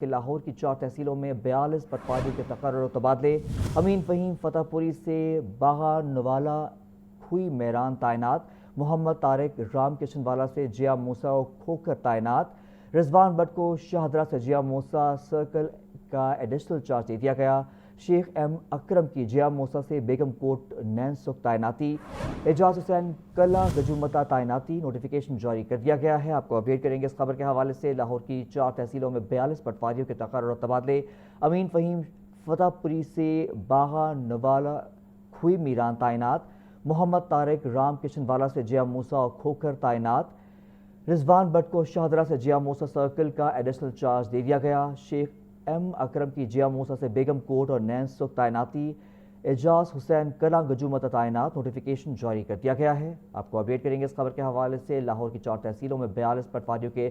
کہ لاہور کی 4 تحصیلوں میں 42 پٹواریوں کے تقرر و تبادلے۔ امین فہیم فتح پوری سے باغا نوالا کھوئی میران تعینات۔ محمد طارق رام کشن والا سے جیا موسیٰ و کھوکھر تعینات۔ رضوان بٹ کو شاہدرہ سے جیا موسیٰ سرکل کا ایڈیشنل چارج دے دیا گیا۔ شیخ ایم اکرم کی جیا موسیٰ سے بیگم کوٹ نین سکھ تعیناتی۔ اعجاز حسین کلا گجومتا تعیناتی نوٹیفیکیشن جاری کر دیا گیا ہے۔ آپ کو اپڈیٹ کریں گے اس خبر کے حوالے سے۔ لاہور کی 4 تحصیلوں میں 42 پٹواریوں کے تقرر و تبادلے۔ امین فہیم فتح پوری سے باغا نوالا کھوئی میران تعینات۔ محمد طارق رام کشن والا سے جیا موسیٰ اور کھوکھر تعینات۔ رضوان بٹ کو شاہدرہ سے جیا موسیٰ سرکل کا ایڈیشنل چارج دے دیا گیا۔ شیخ ایم اکرم کی جیا موسیٰ سے بیگم کوٹ اور نین سکھ تعیناتی۔ اعجاز حسین کلا گجومتا تعینات نوٹیفیکیشن جاری کر دیا گیا ہے۔ آپ کو اپڈیٹ کریں گے اس خبر کے حوالے سے۔ لاہور کی 4 تحصیلوں میں 42 پٹواریوں کے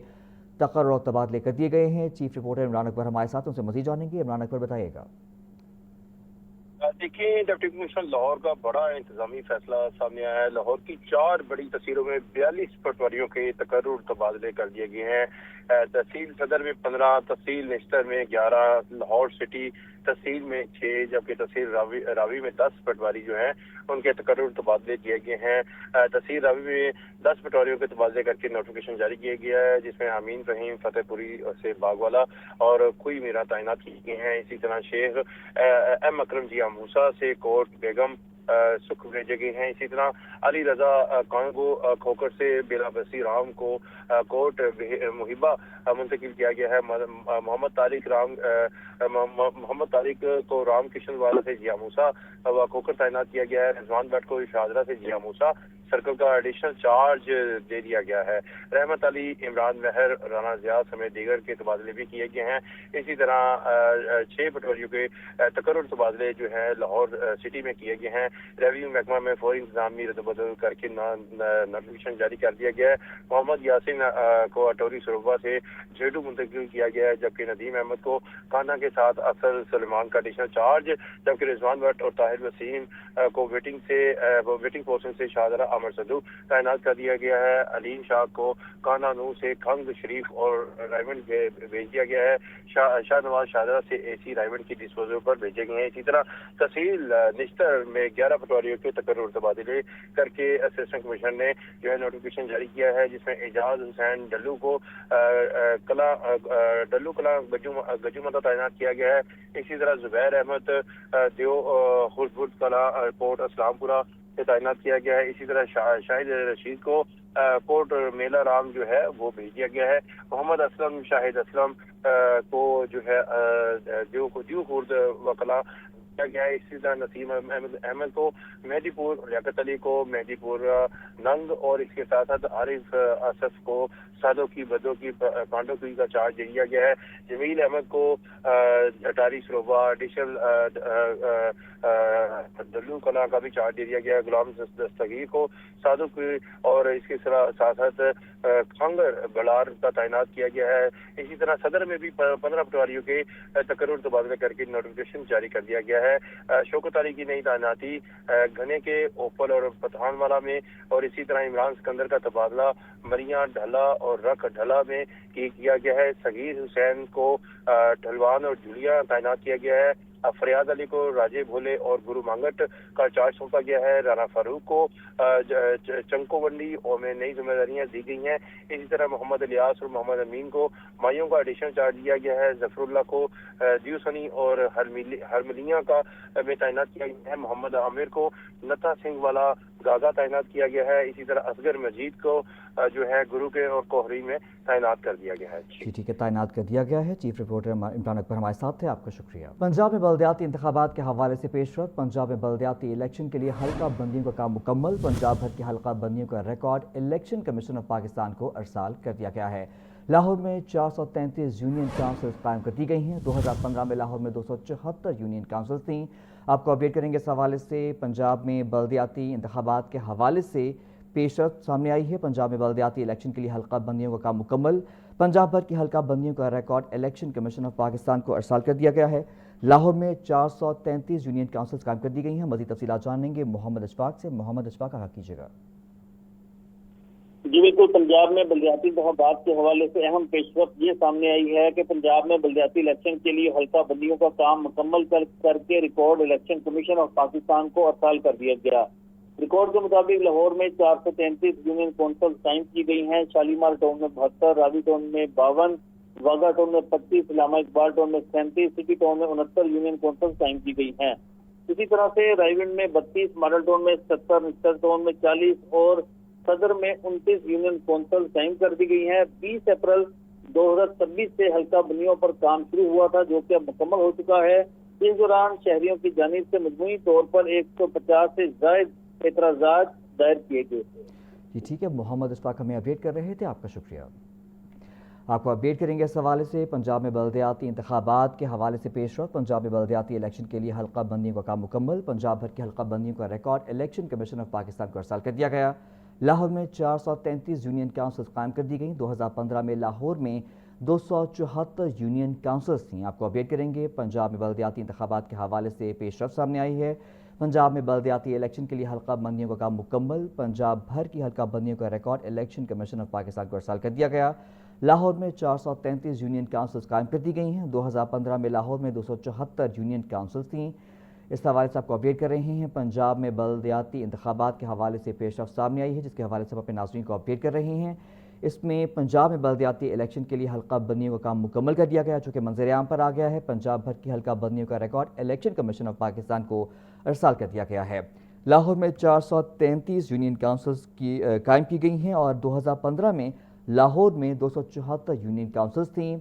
تقرر و تبادلے کر دیے گئے ہیں۔ چیف رپورٹر عمران اکبر ہمارے ساتھ، ان سے مزید جانیں گے۔ عمران اکبر بتائیے گا۔ دیکھیں، ڈپٹی کمشنر لاہور کا بڑا انتظامی فیصلہ سامنے آیا ہے۔ لاہور کی 4 بڑی تحصیلوں میں 42 پٹواریوں کے تقرر تبادلے کر دیے گئے ہیں۔ تحصیل صدر میں 15، تحصیل نشتر میں 11، لاہور سٹی تحصیل میں 6، جبکہ تحصیل راوی میں 10 پٹواری جو ہیں ان کے تقرر تبادلے کیے گئے ہیں۔ تحصیل راوی میں 10 پٹواریوں کے تبادلے کر کے نوٹیفیکیشن جاری کیا گیا ہے، جس میں امین فہیم فتح پوری سے باغوالا اور کھوئی میرا تعینات کیے گئے ہیں۔ اسی طرح شیخ ایم اکرم جیا موسیٰ سے کوٹ بیگم سکھ بھیجے گئے ہیں۔ اسی طرح علی رضا کانگو کھوکر سے بیلا بسی رام کو کوٹ محبہ منتقل کیا گیا ہے۔ محمد طارق کو رام کشن والا سے جیا موسیٰ و کھوکر تعینات کیا گیا ہے۔ رضوان بٹ کو شاہدرہ سے جیا موسیٰ سرکل کا ایڈیشنل چارج دے دیا گیا ہے۔ رحمت علی، عمران مہر، رانا زیاد سمیت دیگر کے تبادلے بھی کیے گئے ہیں۔ اسی طرح 6 پٹواریوں کے تقرر تبادلے جو ہے لاہور سٹی میں کیے گئے ہیں۔ ریونیو محکمہ میں فوری انتظامی رد و بدل کر کے نوٹیفیکیشن جاری کر دیا گیا ہے۔ محمد یاسین کو اٹوری سروبہ سے جھیڈو منتقل کیا گیا ہے، جبکہ ندیم احمد کو کانا کے ساتھ افسر سلیمان کا ایڈیشنل چارج، جبکہ رضوان بٹ اور طاہر وسیم کو ویٹنگ پوسٹنگ سے شاہدرہ امر صدو تعینات کر دیا گیا ہے۔ علیم شاہ کو کانا نو سے کھنگ شریف اور رائمنڈ بھیج دیا گیا ہے۔ شاہ نواز شاہدرہ سے اے سی رائمنڈ کی ڈسپوزل پر بھیجے گئے ہیں۔ اسی طرح تحصیل نشتر میں 11 پٹواریوں کے تقرر تبادلے کر کے اسسٹنٹ کمشنر نے جو ہے نوٹیفیکیشن جاری کیا ہے، جس میں اعجاز حسین ڈلو کو کلا گجومتا تعینات کیا گیا ہے۔ اسی طرح زبیر احمد دیو خردبرد کلا کوٹ اسلام پورہ سے تعینات کیا گیا ہے۔ اسی طرح شاہد رشید کو کوٹ میلا رام جو ہے وہ بھیج دیا گیا ہے۔ محمد اسلم شاہد اسلم کو جو ہے دیو خورد وکلا کیا گیا ہے۔ اسی طرح نسیم احمد کو مہدی پور، لیاقت علی کو مہدی پور ننگ اور اس کے ساتھ ساتھ عارف اسف کو سادوں کی بدوں کی پانڈو کی کا چارج دیا گیا ہے۔ جمیل احمد کو اٹاری سروبہ ایڈیشنل دلو کلا کا بھی چارج دے دیا گیا ہے۔ غلام دستگیر کو سادوں کی اور اس کے ساتھ ساتھ کھنگر بلار کا تعینات کیا گیا ہے۔ اسی طرح صدر میں بھی 15 پٹواریوں کے تقرر تبادلے کر کے نوٹیفیکیشن جاری کر دیا گیا ہے۔ شوکت علی کی نئی تعیناتی گھنے کے اوپل اور پٹھان والا میں، اور اسی طرح عمران سکندر کا تبادلہ مریاں ڈھلا اور رکھ ڈھلا میں کیا گیا ہے۔ صغیر حسین کو ڈھلوان اور جھولیا تعینات کیا گیا ہے۔ فریاد علی کو راجے بھولے اور گرو مانگٹ کا چارج سونپا گیا ہے۔ رانا فاروق کو چنکو ونڈی اور میں نئی ذمہ داریاں دی گئی ہیں۔ اسی طرح محمد الیاس اور محمد امین کو مایوں کا ایڈیشنل چارج دیا گیا ہے۔ ظفر اللہ کو دیوسنی اور ہرملیاں کا میں تعینات کیا گیا ہے۔ محمد عامر کو نتا سنگھ والا گاگا تعینات کیا گیا ہے۔ اسی طرح اصغر مجید کو جو ہے گرو کے اور کوہری میں تعینات کر دیا گیا ہے۔ جی ٹھیک ہے، تعینات کر دیا گیا ہے۔ چیف رپورٹر عمران اکبر ہمارے ساتھ تھے، آپ کا شکریہ۔ پنجاب میں بلدیاتی انتخابات کے حوالے سے پیش رفت۔ پنجاب میں بلدیاتی الیکشن کے لیے حلقہ بندیوں کا کام مکمل۔ پنجاب بھر کی حلقہ بندیوں کا record election commission of Pakistan کو ارسال کر دیا گیا ہے۔ لاہور میں 433 یونین کاؤنسلز قائم کر دی گئی ہیں۔ 2015 میں لاہور میں 274 یونین کاؤنسلز تھیں۔ آپ کو اپڈیٹ کریں گے اس حوالے سے۔ پنجاب میں بلدیاتی انتخابات کے حوالے سے پیش رفت سامنے آئی ہے۔ پنجاب میں بلدیاتی الیکشن کے لیے حلقہ بندیوں کا کام مکمل۔ پنجاب بھر کی حلقہ بندیوں کا record election commission of Pakistan کو ارسال کر دیا گیا ہے۔ لاہور میں 433 یونین کاؤنسلز قائم کر دی گئی ہیں۔ مزید تفصیلات جانیں گے محمد اشفاق سے۔ محمد اشفاق آگاہ کیجیے گا۔ جی بالکل، پنجاب میں بلدیاتی انتخابات کے حوالے سے اہم پیشرفت یہ سامنے آئی ہے کہ پنجاب میں بلدیاتی الیکشن کے لیے حلقہ بندیوں کا کام مکمل کر کے record election commission of Pakistan کو ارسال کر دیا گیا۔ ریکارڈ کے مطابق لاہور میں 433 یونین کونسل قائم کی گئی ہیں، شالیمار ٹاؤن میں 72، راوی ٹاؤن میں 52، واگا ٹاؤن میں 25، علامہ اقبال ٹاؤن میں 37، سٹی ٹاؤن میں 69 یونین کونسل قائم کی گئی ہیں۔ اسی طرح سے رائیونڈ میں 32، ماڈل ٹاؤن میں 70، مسٹر ٹاؤن میں 40 اور صدر میں 29 یونین کونسل قائم کر دی گئی ہیں۔ 20 اپریل 2026 سے حلقہ بندیوں پر کام شروع ہوا تھا، جو کہ اب مکمل ہو چکا ہے۔ اس دوران شہریوں کی جانب سے مجموعی طور پر 150 سے زائد اعتراضات دائر کیے گئے تھے۔ جی ٹھیک ہے، محمد اشفاق ہمیں اپڈیٹ کر رہے تھے، آپ کا شکریہ۔ آپ کو اپڈیٹ کریں گے اس حوالے سے پنجاب میں بلدیاتی انتخابات کے حوالے سے پیش رفت۔ پنجاب میں بلدیاتی الیکشن کے لیے حلقہ بندیوں کا کام مکمل، پنجاب بھر کی حلقہ بندیوں کا record election commission of Pakistan کو ارسال کر دیا گیا۔ لاہور میں 433 یونین کاؤنسلز قائم کر دی گئیں۔ 2015 میں لاہور میں 274 یونین کاؤنسلز تھیں۔ آپ کو اپڈیٹ کریں گے پنجاب میں بلدیاتی انتخابات کے حوالے سے پیش رفت سامنے آئی ہے۔ پنجاب میں بلدیاتی الیکشن کے لیے حلقہ بندیوں کا کام مکمل، پنجاب بھر کی حلقہ بندیوں کا record election commission of Pakistan کو ارسال کر دیا گیا۔ لاہور میں 433 یونین کاؤنسلز قائم کر دی گئی ہیں۔ 2015 میں لاہور میں 274 یونین کاؤنسلز تھیں۔ اس حوالے سے آپ کو اپڈیٹ کر رہے ہیں پنجاب میں بلدیاتی انتخابات کے حوالے سے پیش رفت سامنے آئی ہے، جس کے حوالے سے ہم اپنے ناظرین کو اپڈیٹ کر رہے ہیں۔ اس میں پنجاب میں بلدیاتی الیکشن کے لیے حلقہ بندیوں کا کام مکمل کر دیا گیا، چونکہ منظر عام پر آ گیا ہے۔ پنجاب بھر کی حلقہ بندیوں کا record election commission of Pakistan کو ارسال کر دیا گیا ہے۔ لاہور میں 433 یونین کاؤنسلز قائم کی گئی ہیں اور 2015 میں لاہور میں 274 یونین کاؤنسلز تھیں۔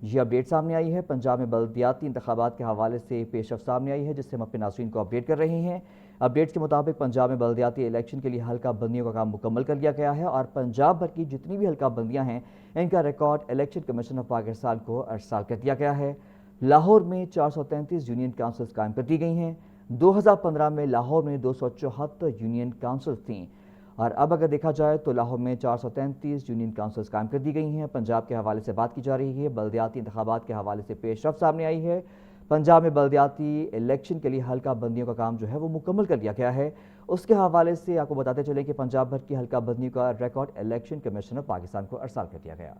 یہ اپڈیٹ سامنے آئی ہے پنجاب میں بلدیاتی انتخابات کے حوالے سے پیش رفت سامنے آئی ہے، جس سے ہم اپنے ناظرین کو اپڈیٹ کر رہے ہیں۔ اپڈیٹس کے مطابق پنجاب میں بلدیاتی الیکشن کے لیے حلقہ بندیوں کا کام مکمل کر لیا گیا ہے اور پنجاب بھر کی جتنی بھی حلقہ بندیاں ہیں ان کا record election commission of Pakistan کو ارسال کر دیا گیا ہے۔ لاہور میں 433 یونین کاؤنسلز قائم کر دی گئی ہیں۔ 2015 میں لاہور میں 274 یونین کاؤنسلز تھیں اور اب اگر دیکھا جائے تو لاہور میں 433 یونین کاؤنسلز قائم کر دی گئی ہیں۔ پنجاب کے حوالے سے بات کی جا رہی ہے، بلدیاتی انتخابات کے حوالے سے پیش رفت سامنے آئی ہے۔ پنجاب میں بلدیاتی الیکشن کے لیے حلقہ بندیوں کا کام جو ہے وہ مکمل کر لیا گیا ہے۔ اس کے حوالے سے آپ کو بتاتے چلیں کہ پنجاب بھر کی حلقہ بندیوں کا record election commission of Pakistan کو ارسال کر دیا گیا۔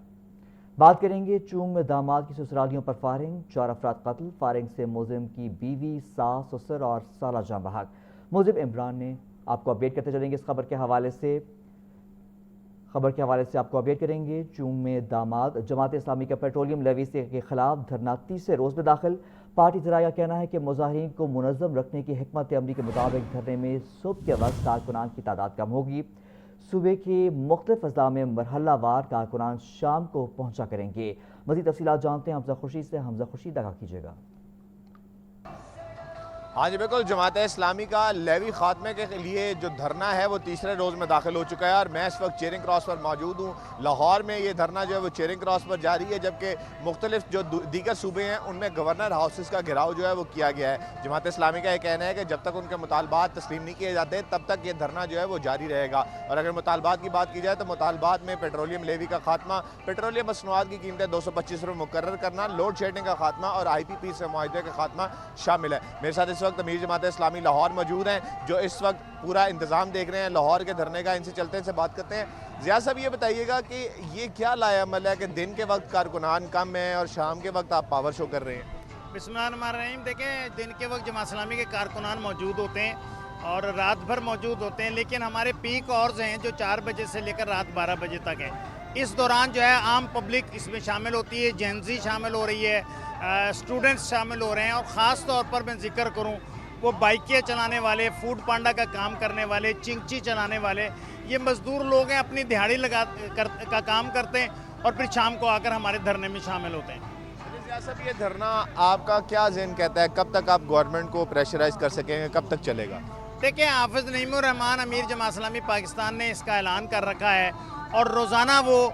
بات کریں گے چونگ میں داماد کی سسرالیوں پر فائرنگ، 4 افراد قتل، فائرنگ سے ملزم کی بیوی، ساس، سسر اور سالہ جاں بحق۔ ملزم عمران نے آپ کو اپڈیٹ کرتے چلیں گے اس خبر کے حوالے سے آپ کو اپڈیٹ کریں گے۔ چونگ میں داماد جماعت اسلامی کا پیٹرولیم لیوی کے خلاف دھرنا 30 روز میں داخل۔ پارٹی ذرائع کا کہنا ہے کہ مظاہرین کو منظم رکھنے کی حکمت عملی کے مطابق دھرنے میں صبح کے وقت کارکنان کی تعداد کم ہوگی۔ صوبے کے مختلف اضلاع میں مرحلہ وار کارکنان شام کو پہنچا کریں گے۔ مزید تفصیلات جانتے ہیں حمزہ خورشید سے۔ حمزہ خورشید آگاہ کیجیے گا۔ ہاں جی بالکل، جماعت اسلامی کا لیوی خاتمے کے لیے جو دھرنا ہے وہ تیسرے روز میں داخل ہو چکا ہے اور میں اس وقت چیرنگ کراس پر موجود ہوں۔ لاہور میں یہ دھرنا جو ہے وہ چیرنگ کراس پر جاری ہے، جبکہ مختلف جو دیگر صوبے ہیں ان میں گورنر ہاؤسز کا گھیراؤ جو ہے وہ کیا گیا ہے۔ جماعت اسلامی کا یہ کہنا ہے کہ جب تک ان کے مطالبات تسلیم نہیں کیے جاتے تب تک یہ دھرنا جو ہے وہ جاری رہے گا۔ اور اگر مطالبات کی بات کی جائے تو مطالبات میں پیٹرولیم لیوی کا خاتمہ، پیٹرولیم مصنوعات کی قیمتیں 225 روپے مقرر کرنا، لوڈ شیڈنگ کا خاتمہ اور آئی پی پی سے معاہدے کا خاتمہ شامل ہے۔ میرے ساتھ اس وقت امیر جماعت اسلامی لاہور موجود ہیں جو اس وقت پورا انتظام دیکھ رہے ہیں لاہور کے دھرنے کا۔ ان سے چلتے ہیں، سے بات کرتے ہیں۔ ضیاء صاحب یہ بتائیے گا کہ یہ کیا لایا عمل ہے کہ دن کے وقت کارکنان کم ہیں اور شام کے وقت آپ پاور شو کر رہے ہیں؟ بسم اللہ الرحمن الرحیم۔ دیکھیں، دن کے وقت جماعت اسلامی کے کارکنان موجود ہوتے ہیں اور رات بھر موجود ہوتے ہیں، لیکن ہمارے پیک آورز ہیں جو 4 بجے سے لے کر رات 12 بجے تک ہیں۔ اس دوران جو ہے عام پبلک اس میں شامل ہوتی ہے، جینزی شامل ہو رہی ہے، اسٹوڈنٹس شامل ہو رہے ہیں اور خاص طور پر میں ذکر کروں وہ بائکیں چلانے والے، فوڈ پانڈا کا کام کرنے والے، چنگچی چلانے والے، یہ مزدور لوگ ہیں، اپنی دہاڑی کا کام کرتے ہیں اور پھر شام کو آ کر ہمارے دھرنے میں شامل ہوتے ہیں۔ ضیاء صاحب یہ دھرنا آپ کا کیا ذہن کہتا ہے، کب تک آپ گورنمنٹ کو پریشرائز کر سکیں گے، کب تک چلے گا؟ دیکھیں، حافظ نعیم الرحمان امیر جماعت اسلامی پاکستان نے اس کا اعلان کر رکھا ہے اور روزانہ وہ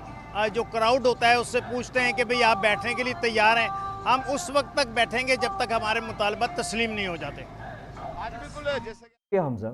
جو کراؤڈ ہوتا ہے اس سے پوچھتے ہیں کہ بھئی آپ بیٹھنے کے لیے تیار ہیں۔ ہم اس وقت تک بیٹھیں گے جب تک ہمارے مطالبات تسلیم نہیں ہو جاتے۔ آج بالکل جیسے کیا حمزہ